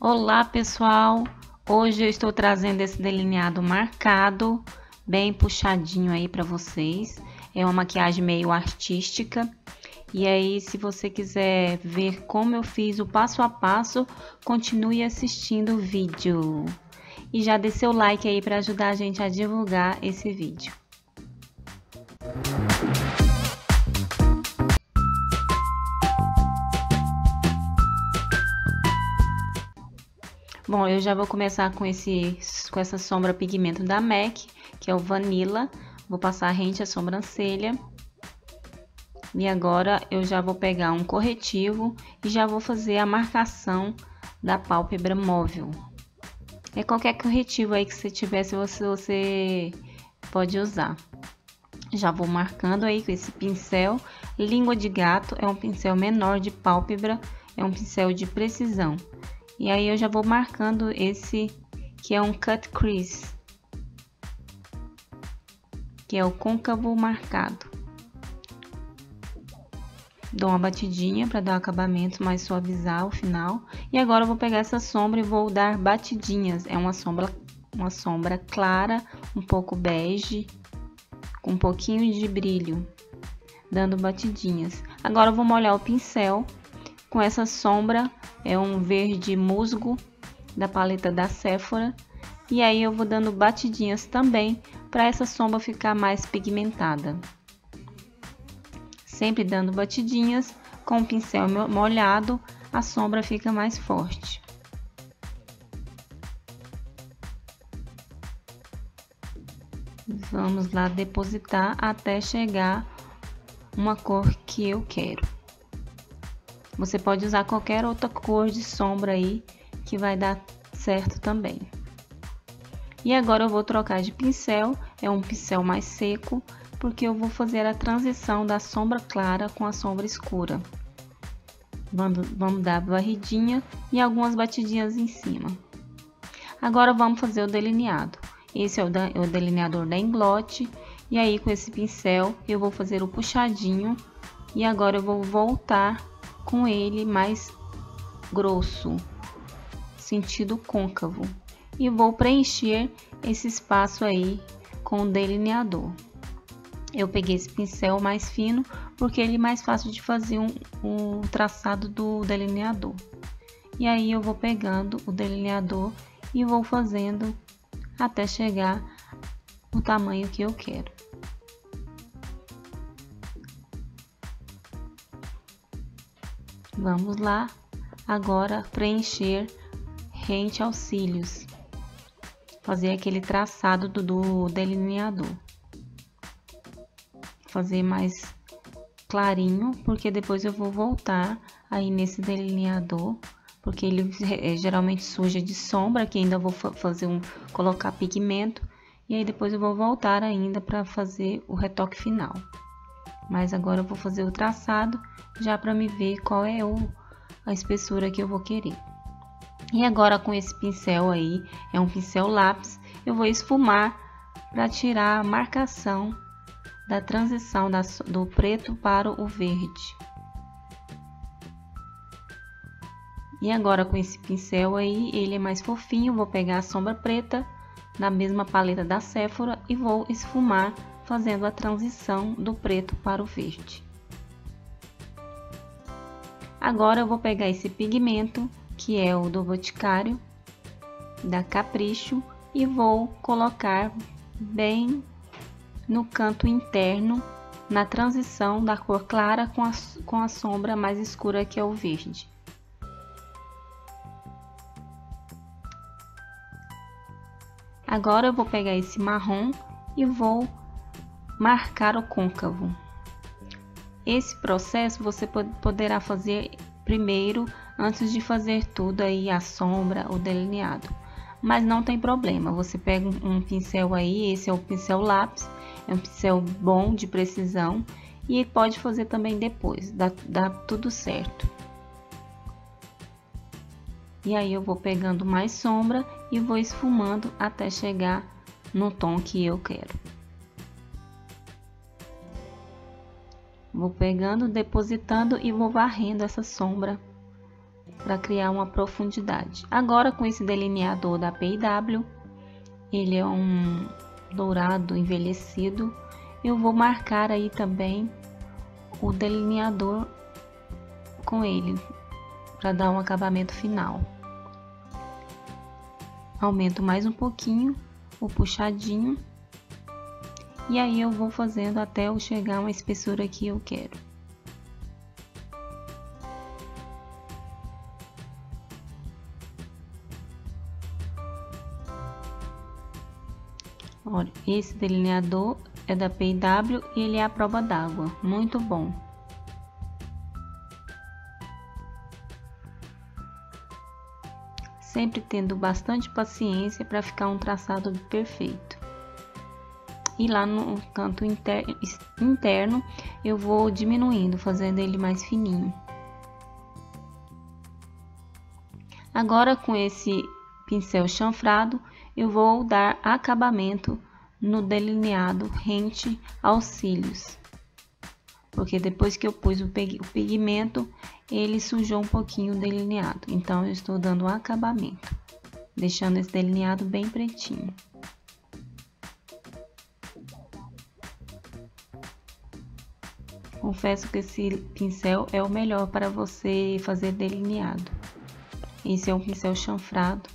Olá pessoal, hoje eu estou trazendo esse delineado marcado, bem puxadinho aí para vocês. É uma maquiagem meio artística. E aí, se você quiser ver como eu fiz o passo a passo, continue assistindo o vídeo. E já dê seu like aí para ajudar a gente a divulgar esse vídeo. Bom, eu já vou começar com essa sombra pigmento da MAC, que é o Vanilla. Vou passar rente à sobrancelha. E agora eu já vou pegar um corretivo e já vou fazer a marcação da pálpebra móvel. É qualquer corretivo aí que você tiver, você pode usar. Já vou marcando aí com esse pincel. Língua de gato é um pincel menor de pálpebra, é um pincel de precisão. E aí eu já vou marcando esse que é um cut crease, que é o côncavo marcado. Dou uma batidinha para dar um acabamento, mais suavizar o final. E agora eu vou pegar essa sombra e vou dar batidinhas. É uma sombra clara, um pouco bege, com um pouquinho de brilho, dando batidinhas. Agora eu vou molhar o pincel com essa sombra, é um verde musgo da paleta da Sephora. E aí eu vou dando batidinhas também para essa sombra ficar mais pigmentada. Sempre dando batidinhas, com o pincel molhado, a sombra fica mais forte. Vamos lá depositar até chegar uma cor que eu quero. Você pode usar qualquer outra cor de sombra aí, que vai dar certo também. E agora eu vou trocar de pincel, é um pincel mais seco, porque eu vou fazer a transição da sombra clara com a sombra escura. Vamos dar varridinha e algumas batidinhas em cima. Agora vamos fazer o delineado. Esse é o delineador da Inglot. E aí com esse pincel eu vou fazer o puxadinho. E agora eu vou voltar com ele mais grosso, sentido côncavo. E vou preencher esse espaço aí com o delineador. Eu peguei esse pincel mais fino, porque ele é mais fácil de fazer um traçado do delineador. E aí eu vou pegando o delineador e vou fazendo até chegar no tamanho que eu quero. Vamos lá, agora preencher rente aos cílios. Fazer aquele traçado do delineador. Fazer mais clarinho, porque depois eu vou voltar aí nesse delineador, porque ele geralmente suja de sombra, que ainda vou colocar pigmento, e aí depois eu vou voltar ainda para fazer o retoque final. Mas agora eu vou fazer o traçado, já para me ver qual é a espessura que eu vou querer. E agora com esse pincel aí, é um pincel lápis, eu vou esfumar para tirar a marcação da transição do preto para o verde. E agora com esse pincel aí, ele é mais fofinho, vou pegar a sombra preta na mesma paleta da Sephora e vou esfumar, fazendo a transição do preto para o verde. Agora eu vou pegar esse pigmento, que é o do Boticário, da Capricho, e vou colocar bem no canto interno, na transição da cor clara com a sombra mais escura, que é o verde. Agora eu vou pegar esse marrom e vou marcar o côncavo. Esse processo você poderá fazer primeiro, antes de fazer tudo aí, a sombra, o delineado. Mas não tem problema, você pega um pincel aí, esse é o pincel lápis, é um pincel bom, de precisão, e pode fazer também depois, dá tudo certo. E aí eu vou pegando mais sombra e vou esfumando até chegar no tom que eu quero. Vou pegando, depositando e vou varrendo essa sombra para criar uma profundidade. Agora com esse delineador da P&W, ele é um dourado envelhecido, eu vou marcar aí também o delineador com ele, para dar um acabamento final. Aumento mais um pouquinho o puxadinho, e aí eu vou fazendo até eu chegar a uma espessura que eu quero. Olha, esse delineador é da P&W e ele é à prova d'água, muito bom. Sempre tendo bastante paciência para ficar um traçado perfeito. E lá no canto interno eu vou diminuindo, fazendo ele mais fininho. Agora com esse pincel chanfrado, eu vou dar acabamento no delineado rente aos cílios. Porque depois que eu pus o pigmento, ele sujou um pouquinho o delineado. Então eu estou dando um acabamento, deixando esse delineado bem pretinho. Confesso que esse pincel é o melhor para você fazer delineado. Esse é um pincel chanfrado.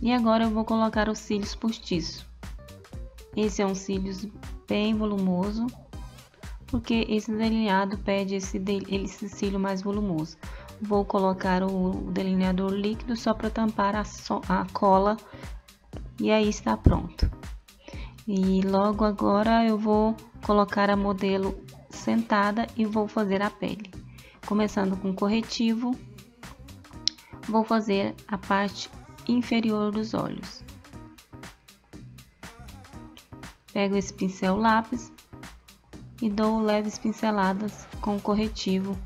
E agora eu vou colocar os cílios postiços. Esse é um cílios bem volumoso, porque esse delineado pede esse cílio mais volumoso. Vou colocar o delineador líquido só para tampar a cola, e aí está pronto. E logo agora eu vou colocar a modelo sentada e vou fazer a pele. Começando com corretivo, vou fazer a parte inferior dos olhos. Pego esse pincel lápis e dou leves pinceladas com o corretivo,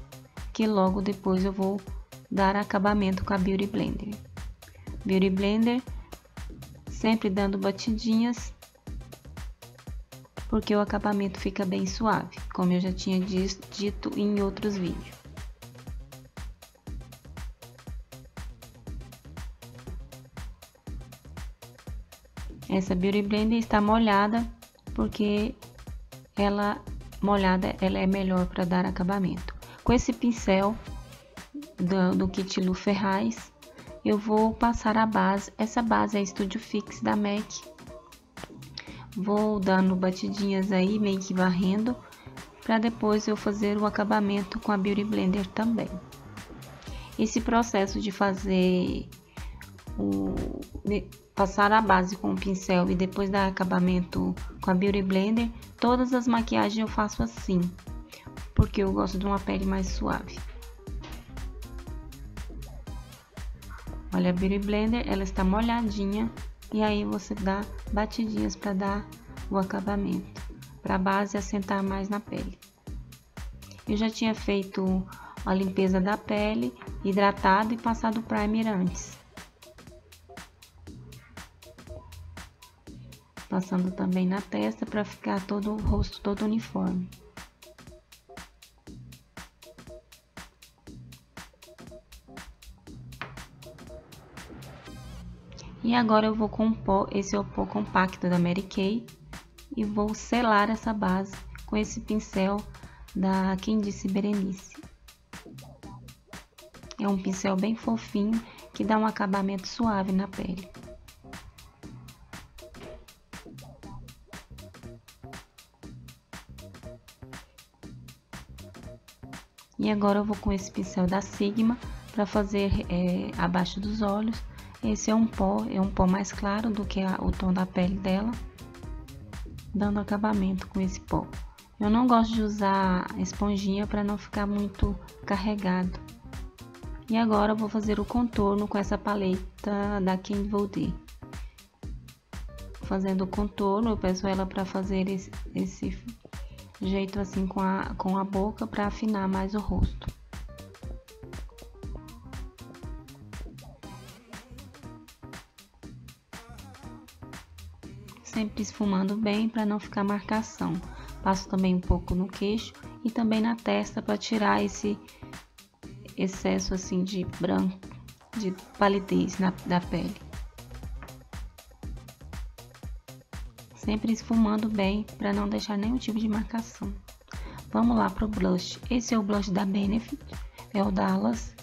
que logo depois eu vou dar acabamento com a Beauty Blender. Beauty Blender, sempre dando batidinhas, porque o acabamento fica bem suave, como eu já tinha dito em outros vídeos. Essa Beauty Blender está molhada, porque ela é melhor para dar acabamento. Com esse pincel do kit Lu Ferraz, eu vou passar a base. Essa base é Studio Fix da MAC. Vou dando batidinhas aí, meio que varrendo, para depois eu fazer o acabamento com a Beauty Blender também. Esse processo de fazer passar a base com o pincel e depois dar acabamento com a Beauty Blender, todas as maquiagens eu faço assim, porque eu gosto de uma pele mais suave. Olha, a Beauty Blender, ela está molhadinha, e aí você dá batidinhas para dar o acabamento, para a base assentar mais na pele. Eu já tinha feito a limpeza da pele, hidratado e passado o primer antes. Passando também na testa para ficar todo o rosto todo uniforme. E agora eu vou compor, esse é o pó compacto da Mary Kay, e vou selar essa base com esse pincel da Quem Disse Berenice. É um pincel bem fofinho que dá um acabamento suave na pele. E agora eu vou com esse pincel da Sigma para fazer abaixo dos olhos. Esse é um pó mais claro do que o tom da pele dela, dando acabamento com esse pó. Eu não gosto de usar esponjinha para não ficar muito carregado. E agora eu vou fazer o contorno com essa paleta da Ken Von D. Fazendo o contorno, eu peço ela para fazer esse jeito assim com a boca, para afinar mais o rosto. sempre esfumando bem para não ficar marcação. Passo também um pouco no queixo e também na testa para tirar esse excesso assim de branco, de palidez da pele. Sempre esfumando bem para não deixar nenhum tipo de marcação. Vamos lá pro blush. Esse é o blush da Benefit, é o Dallas.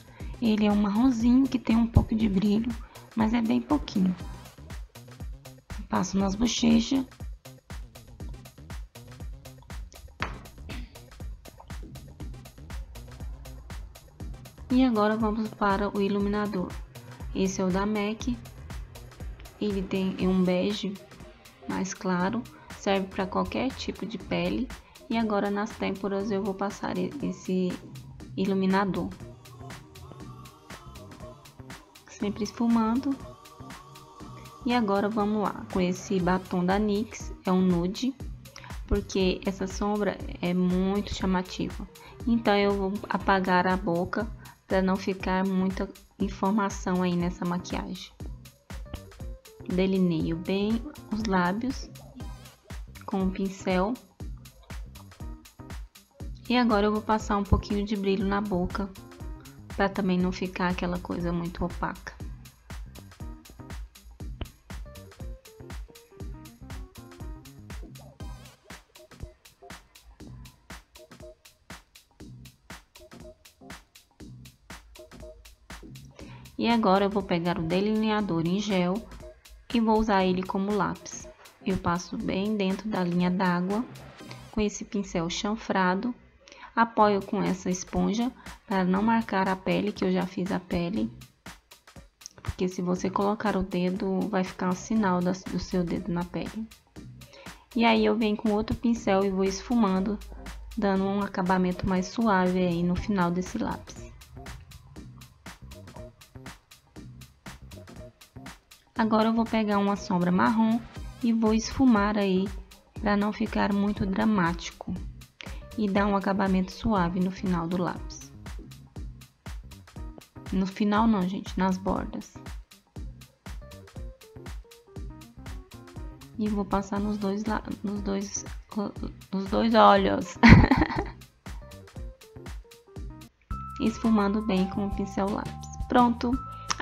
Ele é um marronzinho que tem um pouco de brilho, mas é bem pouquinho. Passo nas bochechas. E agora vamos para o iluminador. Esse é o da MAC. Ele tem um bege mais claro, serve para qualquer tipo de pele. E agora nas têmporas eu vou passar esse iluminador. Sempre esfumando. E agora vamos lá, com esse batom da NYX, é um nude, porque essa sombra é muito chamativa. Então eu vou apagar a boca para não ficar muita informação aí nessa maquiagem. Delineio bem os lábios com o pincel. E agora eu vou passar um pouquinho de brilho na boca, para também não ficar aquela coisa muito opaca. E agora eu vou pegar o delineador em gel e vou usar ele como lápis. Eu passo bem dentro da linha d'água com esse pincel chanfrado. Apoio com essa esponja para não marcar a pele, que eu já fiz a pele. Porque se você colocar o dedo, vai ficar um sinal do seu dedo na pele. E aí eu venho com outro pincel e vou esfumando, dando um acabamento mais suave aí no final desse lápis. Agora eu vou pegar uma sombra marrom e vou esfumar aí para não ficar muito dramático e dar um acabamento suave no final do lápis. No final não, gente, nas bordas. E vou passar nos dois olhos. Esfumando bem com o pincel lápis. Pronto!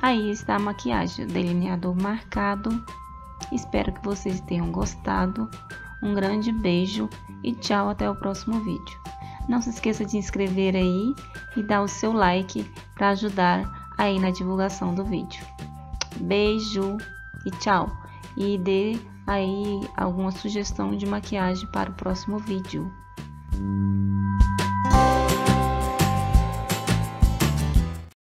Aí está a maquiagem, delineador marcado. Espero que vocês tenham gostado. Um grande beijo e tchau, até o próximo vídeo. Não se esqueça de se inscrever aí e dar o seu like para ajudar aí na divulgação do vídeo. Beijo e tchau. E dê aí alguma sugestão de maquiagem para o próximo vídeo.